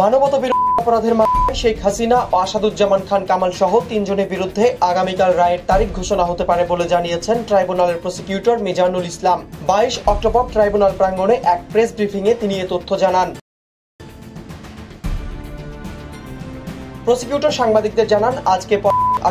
মানবতাবিরোধী অপরাধের মামলায় শেখ হাসিনা ও আসাদুজ্জামান খান কামাল সহ তিনজনের বিরুদ্ধে আগামীকাল রায়ের তারিখ ঘোষণা হতে পারে বলে জানিয়েছেন ট্রাইব্যুনালের prosecutor Mizanul Islam. 22 October tribunal প্রাঙ্গণে এক প্রেস ব্রিফিংয়ে তিনি এ তথ্য জানান। প্রসিকিউটর সাংবাদিকদের জানান, আজকে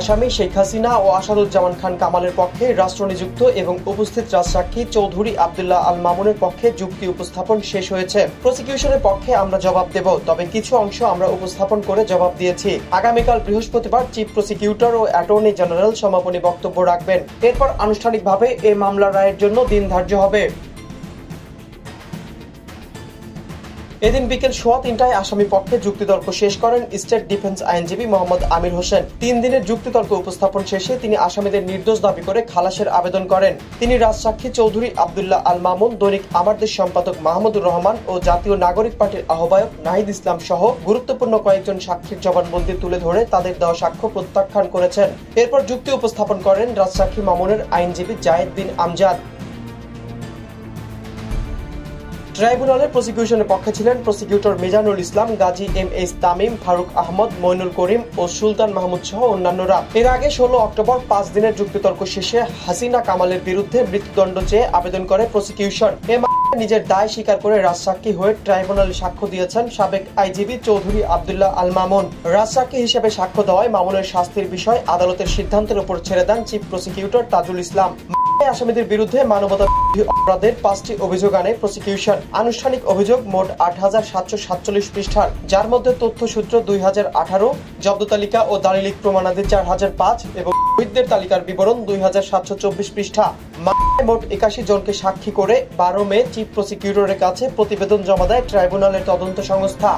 আসামি শেখ হাসিনা ও আসাদুজ্জামান খান কামালের পক্ষে রাষ্ট্রনিযুক্ত এবং উপস্থিত রাজসাক্ষী চৌধুরী আব্দুল্লাহ আল মামুনের পক্ষে যুক্তি উপস্থাপন শেষ হয়েছে। প্রসিকিউশনের পক্ষে আমরা জবাব দেব, তবে কিছু অংশ আমরা উপস্থাপন করে জবাব দিয়েছি। আগামীকাল বৃহস্পতিবার চিফ প্রসিকিউটর ও অ্যাটর্নি জেনারেল সমাপনী বক্তব্য রাখবেন। এরপর আনুষ্ঠানিকভাবে এই মামলার রায়ের জন্য দিন ধার্য হবে। এদিন বিকেল 3:15টায় আসামি পক্ষে যুক্তিতর্ক শেষ করেন স্টেট ডিফেন্স আইনজীবী মোহাম্মদ আমির হোসেন। 3 দিনের যুক্তিতর্ক উপস্থাপন শেষে তিনি আসামিদের নির্দোষ দাবি করে খালাসের আবেদন করেন। তিনি রাজসাক্ষী চৌধুরী আব্দুল্লাহ আল মামুন, দৈনিক আমার দেশ সম্পাদক মাহমুদুর রহমান ও জাতীয় নাগরিক পার্টির আহ্বায়ক নাহিদ ইসলাম সহ গুরুত্বপূর্ণ কয়েকজন সাক্ষীর জবানবন্দি তুলে ধরে তাদের দেওয়া সাক্ষ্য প্রত্যাখ্যান করেছেন। এরপর যুক্তি উপস্থাপন করেন রাজসাক্ষী মামুনের আইনজীবী জায়েদ বিন আমজাদ। ট্রাইব্যুনালের প্রসিকিউশনের পক্ষে ছিলেন প্রসিকিউটর মিজানুল ইসলাম, গাজী এম.এস. তামিম, ফারুক আহমদ, মইনুল করিম ও সুলতান মাহমুদ সহ অন্যান্যরা। এর আগে 16 অক্টোবর 5 দিনের যুক্তিতর্ক শেষে হাসিনা কামালের বিরুদ্ধে মৃত্যুদণ্ড চেয়ে আবেদন করে প্রসিকিউশন। নিজের দায় স্বীকার করে রাজসাক্ষী হয়ে ট্রাইব্যুনালে সাক্ষ্য দিয়েছেন সাবেক আইজিবি চৌধুরী আব্দুল্লাহ আল মামুন। রাজসাক্ষী হিসেবে সাক্ষ্য দেওয়ায় মামুনের শাস্তির বিষয় আদালতের সিদ্ধান্তের উপর ছেড়ে দেন চিফ প্রসিকিউটর তাজুল ইসলাম। আসামিদের বিরুদ্ধে মানবতাবিরোধী অপরাধের 5টি অভিযোগ আনে প্রসিকিউশন। আনুষ্ঠানিক অভিযোগ মোট 8747 পৃষ্ঠার, যার মধ্যে তথ্যসূত্র 2018, জব্দ তালিকা ও দালিলিক প্রমাণাদি 4005 এবং শহীদদের তালিকার বিবরণ 2724 পৃষ্ঠা। মোট 81 জনকে সাক্ষী করে 12 মে চিফ প্রসিকিউটরের কাছে প্রতিবেদন জমা দেয় ট্রাইব্যুনালের তদন্ত সংস্থা।